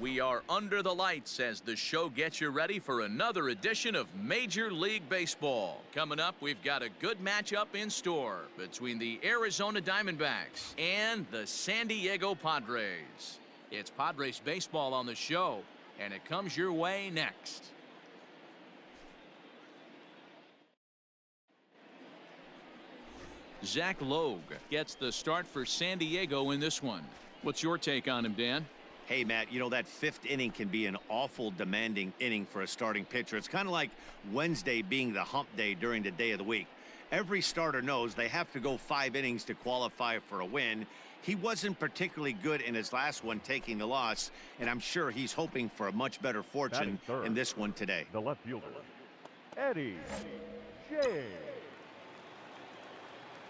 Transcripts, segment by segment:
We are under the lights as the show gets you ready for another edition of Major League Baseball. Coming up, we've got a good matchup in store between the Arizona Diamondbacks and the San Diego Padres. It's Padres baseball on the show, and it comes your way next. Zach Logue gets the start for San Diego in this one. What's your take on him, Dan? Hey, Matt, you know, that fifth inning can be an awful demanding inning for a starting pitcher. It's kind of like Wednesday being the hump day during the day of the week. Every starter knows they have to go 5 innings to qualify for a win. He wasn't particularly good in his last one, taking the loss, and I'm sure he's hoping for a much better fortune in this one today. The left fielder, Eddie J.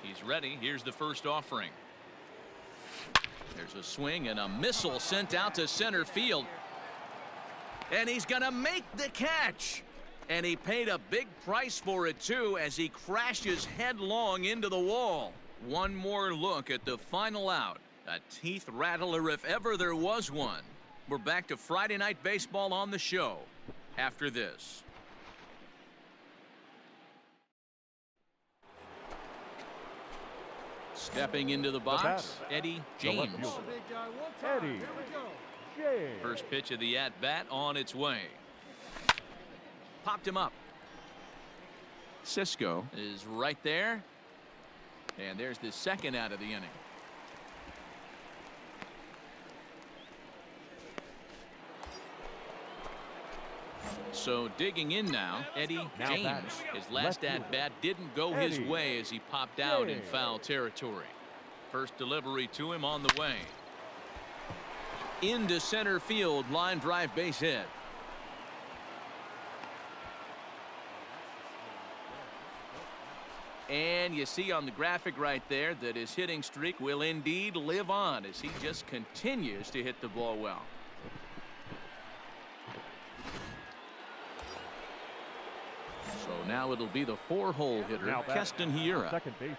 He's ready. Here's the first offering. There's a swing and a missile sent out to center field. And he's going to make the catch. And he paid a big price for it, too, as he crashes headlong into the wall. One more look at the final out. A teeth rattler if ever there was one. We're back to Friday Night Baseball on the show after this. Stepping into the box, Eddie James. Eddie James. First pitch of the at-bat on its way. Popped him up. Cisco is right there. And there's the second out of the inning. So digging in now, Eddie James. His last at-bat didn't go his way as he popped out in foul territory. First delivery to him on the way. Into center field, line drive base hit. And you see on the graphic right there that his hitting streak will indeed live on as he just continues to hit the ball well. So now it'll be the 4-hole hitter, Keston Hiura. Second baseman,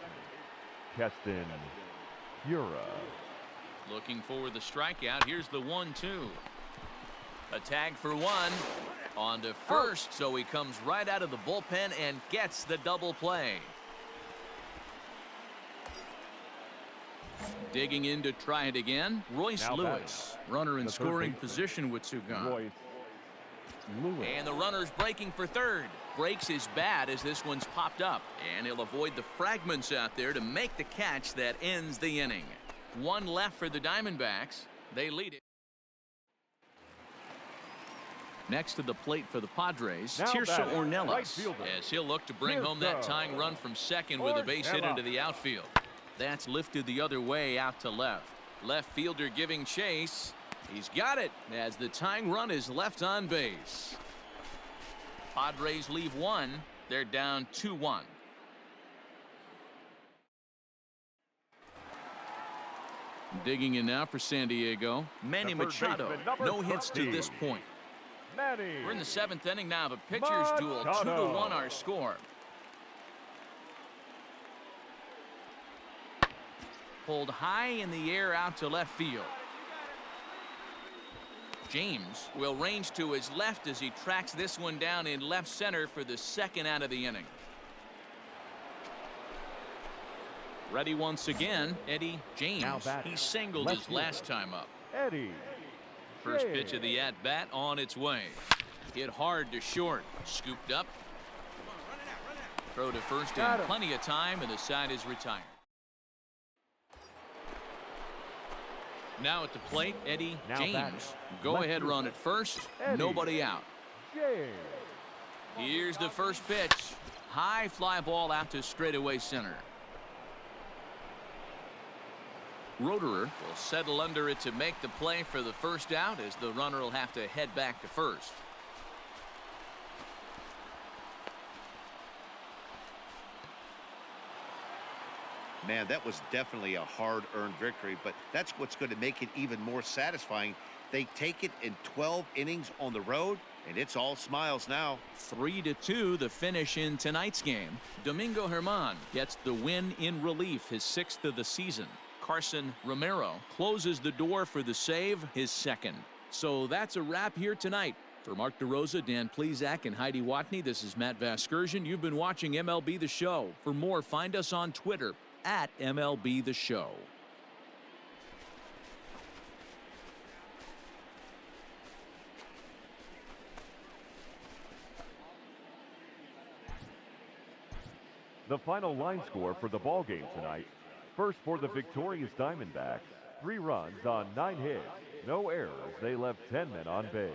Keston Hiura. Looking for the strikeout. Here's the 1-2. A tag for one. On to first, so he comes right out of the bullpen and gets the double play. Digging in to try it again, Royce Lewis. Runner in scoring position with two gone. And the runner's breaking for third. Breaks his bat as this one's popped up. And he'll avoid the fragments out there to make the catch that ends the inning. One left for the Diamondbacks. They lead it. Next to the plate for the Padres, Tirso Ornelas, as he'll look to bring home that tying run from second with a base hit into the outfield. That's lifted the other way out to left. Left fielder giving chase. He's got it as the tying run is left on base. Padres leave one. They're down 2-1. Digging in now for San Diego, Manny Machado. No hits to this point. We're in the 7th inning now of a pitcher's duel. 2-1 our score. Pulled high in the air out to left field. James will range to his left as he tracks this one down in left center for the second out of the inning. Ready once again, Eddie James. He singled his last time up. Eddie. First pitch of the at-bat on its way. Hit hard to short. Scooped up. Throw to first in plenty of time, and the side is retired. Now at the plate, Eddie James. Go ahead run at first. Nobody out. Here's the first pitch. High fly ball out to straightaway center. Roederer will settle under it to make the play for the first out as the runner will have to head back to first. Man, that was definitely a hard-earned victory, but that's what's going to make it even more satisfying. They take it in 12 innings on the road, and it's all smiles now. 3-2 the finish in tonight's game. Domingo Germán gets the win in relief, his 6th of the season. Carson Romero closes the door for the save, his 2nd. So that's a wrap here tonight. For Mark DeRosa, Dan Plezak, and Heidi Watney, this is Matt Vasgersian. You've been watching MLB The Show. For more, find us on Twitter at MLB The Show. The final line score for the ball game tonight. First for the victorious Diamondbacks, 3 runs on 9 hits, no errors. They left 10 men on base.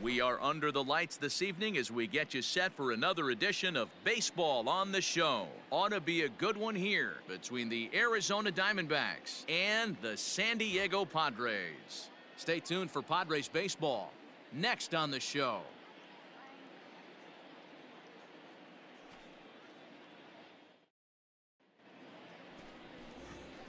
We are under the lights this evening as we get you set for another edition of Baseball on the Show. Ought to be a good one here between the Arizona Diamondbacks and the San Diego Padres. Stay tuned for Padres baseball next on the show.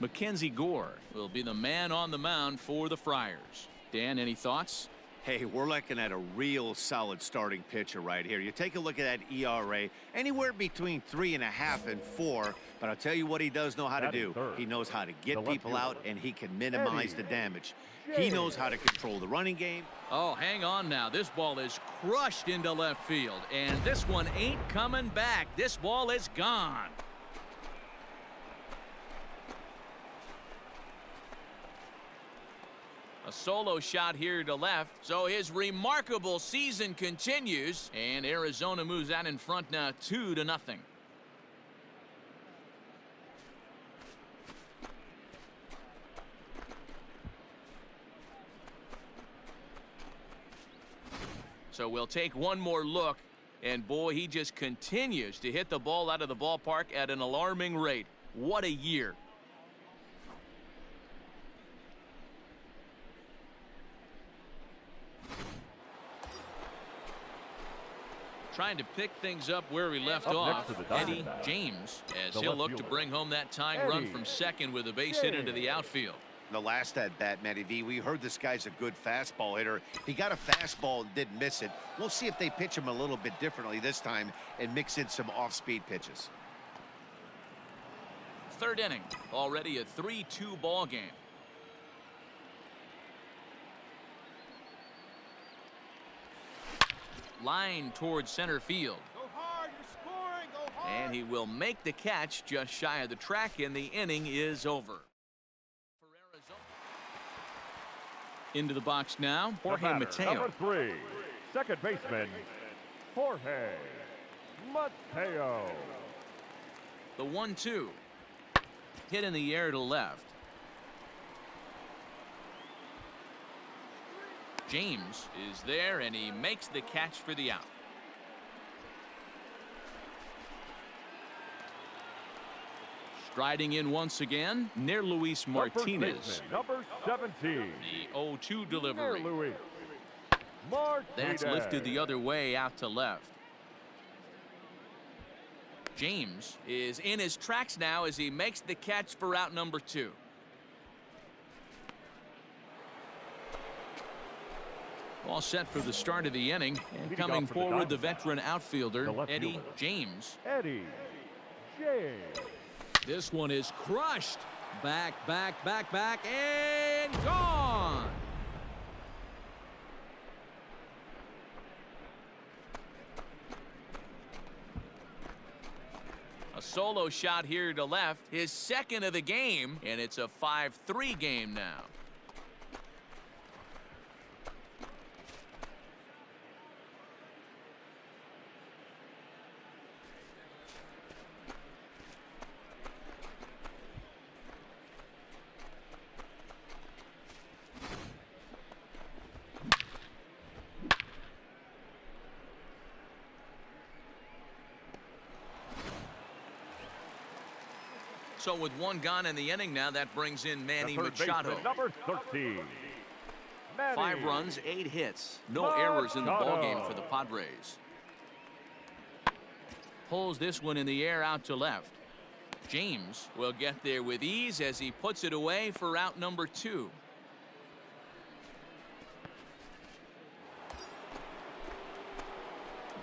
Mackenzie Gore will be the man on the mound for the Friars. Dan, any thoughts? Hey, we're looking at a real solid starting pitcher right here. You take a look at that ERA, anywhere between 3.5 and 4. But I'll tell you what he does know how to do. He knows how to get people out, and he can minimize the damage. He knows how to control the running game. Oh, hang on now. This ball is crushed into left field, and this one ain't coming back. This ball is gone. A solo shot here to left, so his remarkable season continues, and Arizona moves out in front now 2-0. So we'll take one more look, and boy, he just continues to hit the ball out of the ballpark at an alarming rate. What a year. Trying to pick things up where we left off, Eddie James, as he'll look to bring home that tying run from second with a base hit into the outfield. The last at bat, Matty V, we heard this guy's a good fastball hitter. He got a fastball and didn't miss it. We'll see if they pitch him a little bit differently this time and mix in some off-speed pitches. Third inning, already a 3-2 ball game. Line towards center field. Go hard, you're scoring, go hard. And he will make the catch just shy of the track, and the inning is over. For Arizona. Into the box now, Jorge Mateo. Number 3, second baseman, Jorge Mateo. The 1-2. Hit in the air to left. James is there, and he makes the catch for the out. Striding in once again, near Luis Martinez. Number 17. The 0-2 delivery. Luis Martinez. That's lifted the other way out to left. James is in his tracks now as he makes the catch for out number 2. All set for the start of the inning, and coming forward, the veteran outfielder, Eddie James. Eddie James. This one is crushed. Back, and gone. A solo shot here to left, his second of the game, and it's a 5-3 game now. So with one gone in the inning now, that brings in Manny Machado. Number 13. 5 runs, 8 hits. No errors in the ballgame for the Padres. Pulls this one in the air out to left. James will get there with ease as he puts it away for out number 2.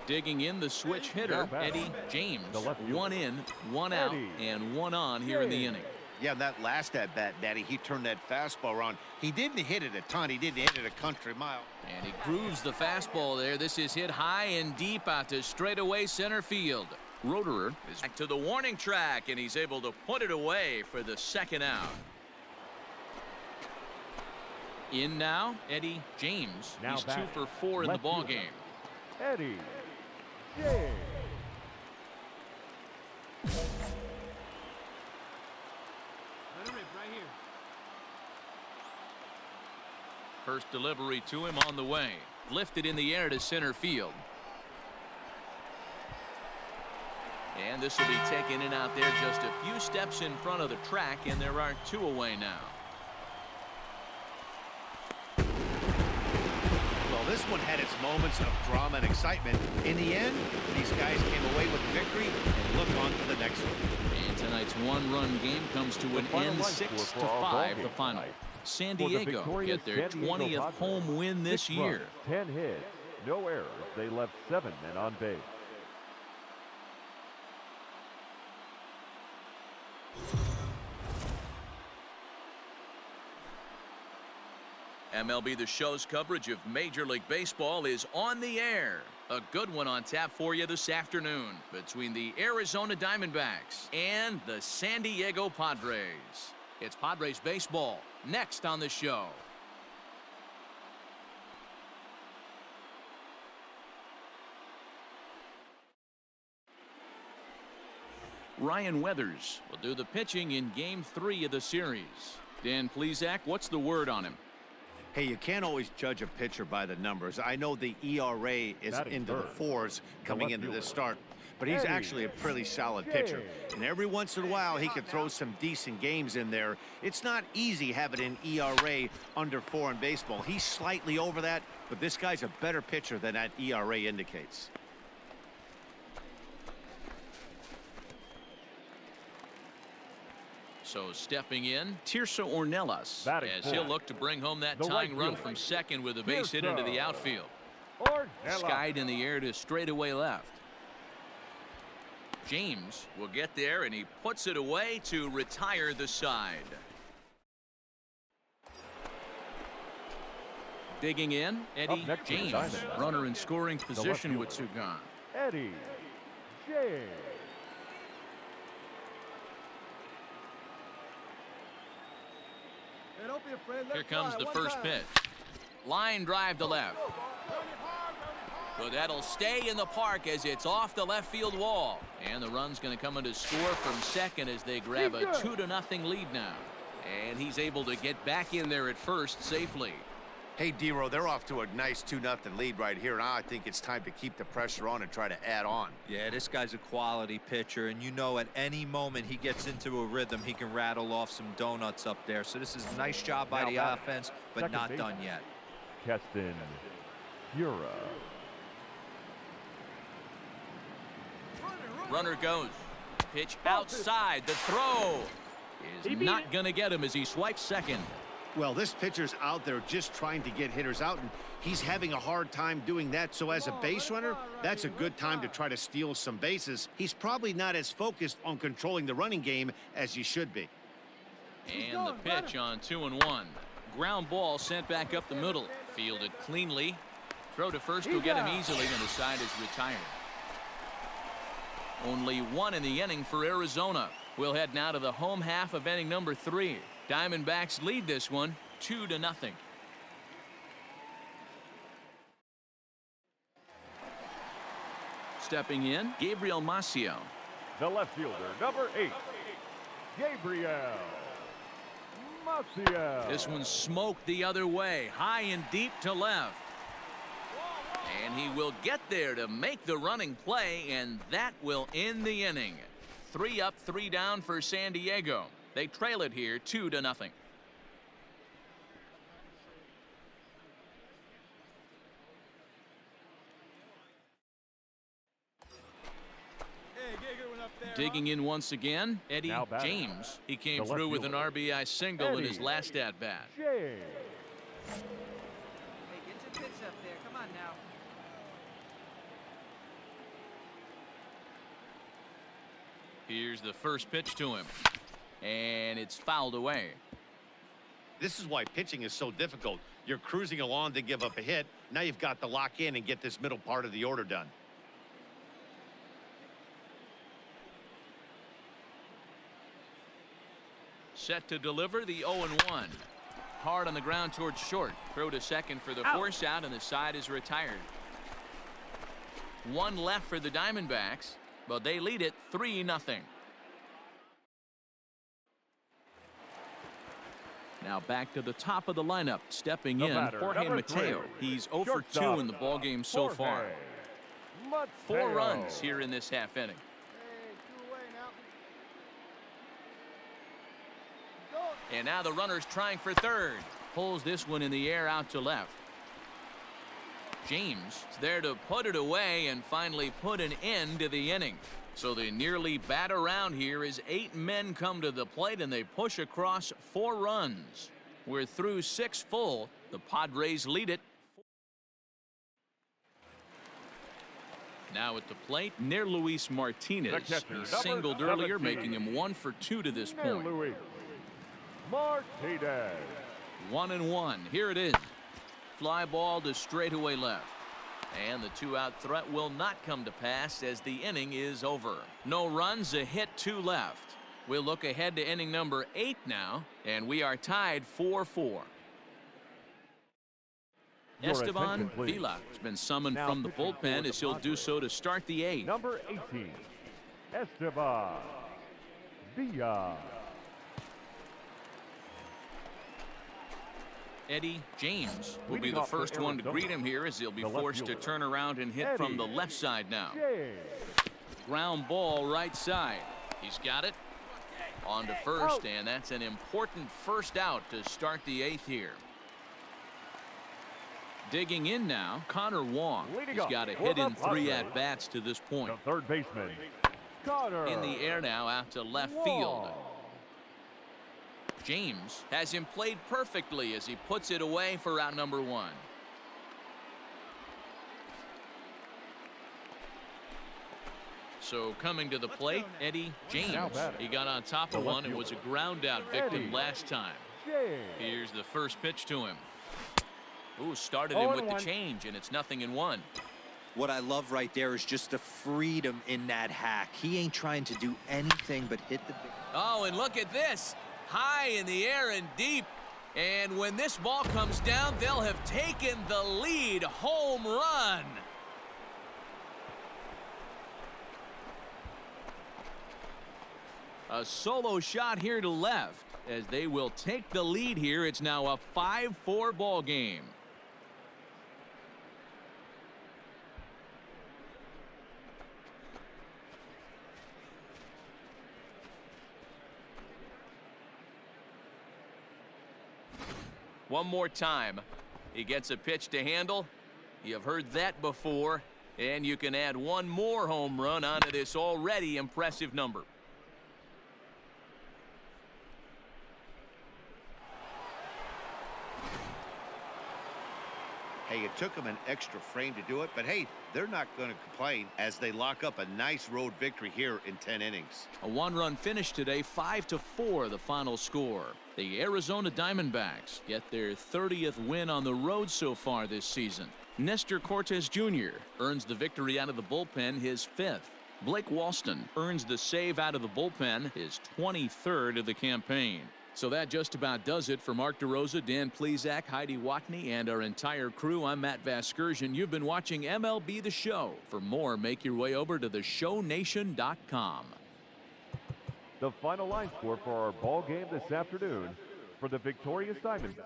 Digging in the switch hitter, Eddie James. 1 in, 1 out, and 1 on here in the inning. Yeah, that last at-bat, Daddy, he turned that fastball around. He didn't hit it a ton. He didn't hit it a country mile. And he grooves the fastball there. This is hit high and deep out to straightaway center field. Roederer is back to the warning track, and he's able to put it away for the second out. In now, Eddie James. Now he's 2 batting, for 4 in the left ball fielder, game. Eddie James. Let him rip right here. First delivery to him on the way. Lifted in the air to center field. And this will be taken in out there just a few steps in front of the track, and there are 2 away now. Well, this one had its moments of drama and excitement. In the end, these guys came away with the victory and look on to the next one. And tonight's one-run game comes to an end, 6-5 the final. San Diego get their 20th home win this year. 10 hits, no errors. They left 7 men on base. MLB The Show's coverage of Major League Baseball is on the air. A good one on tap for you this afternoon between the Arizona Diamondbacks and the San Diego Padres. It's Padres baseball next on the show. Ryan Weathers will do the pitching in Game 3 of the series. Dan Plesac, what's the word on him? Hey, you can't always judge a pitcher by the numbers. I know the ERA is into the 4s coming into this start, but he's actually a pretty solid pitcher. And every once in a while, he could throw some decent games in there. It's not easy having an ERA under 4 in baseball. He's slightly over that, but this guy's a better pitcher than that ERA indicates. So stepping in, Tirso Ornelas, Batting as he'll look to bring home that tying run from second with a base hit into the outfield. Skied in the air to straightaway left. James will get there, and he puts it away to retire the side. Digging in, Eddie James, runner in scoring position with 2 gone. Eddie James. Hey, don't be afraid. Here comes the first pitch. Line drive to left. But that'll stay in the park as it's off the left field wall. And the run's going to come in to score from second as they grab a 2-0 lead now. And he's able to get back in there at first safely. Hey, D-Row, they're off to a nice 2-0 lead right here. Now I think it's time to keep the pressure on and try to add on. Yeah, this guy's a quality pitcher, and you know at any moment he gets into a rhythm, he can rattle off some donuts up there. So this is a nice job by the offense, but not done yet. Keston Hiura. Runner goes. Pitch outside. The throw is not going to get him as he swipes second. Well, this pitcher's out there just trying to get hitters out, and he's having a hard time doing that. So as a base runner, that's a good time to try to steal some bases. He's probably not as focused on controlling the running game as he should be. And the pitch on 2-1. Ground ball sent back up the middle. Fielded cleanly. Throw to first will get him easily, and the side is retired. Only 1 in the inning for Arizona. We'll head now to the home half of inning number 3. Diamondbacks lead this one 2-0. Stepping in, Gabriel Maciel. The left fielder, number 8, Gabriel Maciel. This one smoked the other way, high and deep to left. And he will get there to make the running play, and that will end the inning. 3 up, 3 down for San Diego. They trail it here 2-0. Digging in once again, Eddie James. He came through with an RBI single in his last at-bat. Hey, get your pitch up there. Come on now. Here's the first pitch to him. And it's fouled away. This is why pitching is so difficult. You're cruising along to give up a hit. Now you've got to lock in and get this middle part of the order done. Set to deliver the 0-1. Hard on the ground towards short. Throw to second for the force out, and the side is retired. One left for the Diamondbacks, but they lead it 3-0. Now back to the top of the lineup. Stepping in, Jorge Mateo. He's 0 for 2 in the ballgame so far. 4 runs here in this half inning. And now the runner's trying for third. Pulls this one in the air out to left. James is there to put it away and finally put an end to the inning. So they nearly bat around here as 8 men come to the plate and they push across 4 runs. We're through 6 full. The Padres lead it. Now at the plate, near Luis Martinez. He singled earlier, making him 1 for 2 to this point. Martinez. 1-1. Here it is. Fly ball to straightaway left. And the 2-out threat will not come to pass as the inning is over. No runs, a hit, 2 left. We'll look ahead to inning number 8 now, and we are tied 4-4. Esteban Vila has been summoned from the bullpen as he'll do so to start the 8th. Number 18, Esteban Vila. Eddie James will be the first one to greet him here as he'll be forced to turn around and hit from the left side now. Ground ball right side. He's got it. On to first, and that's an important first out to start the 8th here. Digging in now, Connor Wong. He's got a hit in 3 at-bats to this point. The third baseman, Connor. In the air now out to left field. James has him played perfectly as he puts it away for out number 1. So coming to the plate, Eddie James. He got on top of one and was a ground out victim last time. Here's the first pitch to him. Ooh, started him with the change, and it's 0-1. What I love right there is just the freedom in that hack. He ain't trying to do anything but hit the... Oh, and look at this. High in the air and deep. And when this ball comes down, they'll have taken the lead. Home run. A solo shot here to left as they will take the lead here. It's now a 5-4 ball game. One more time. He gets a pitch to handle. You've heard that before. And you can add one more home run onto this already impressive number. Hey, it took them an extra frame to do it, but hey, they're not going to complain as they lock up a nice road victory here in 10 innings. A 1-run finish today, 5-4 the final score. The Arizona Diamondbacks get their 30th win on the road so far this season. Nestor Cortes Jr. earns the victory out of the bullpen, his 5th. Blake Walston earns the save out of the bullpen, his 23rd of the campaign. So that just about does it for Mark DeRosa, Dan Plesac, Heidi Watney, and our entire crew. I'm Matt Vasgersian. You've been watching MLB The Show. For more, make your way over to theshownation.com. The final line score for our ball game this afternoon for the victorious Diamondbacks.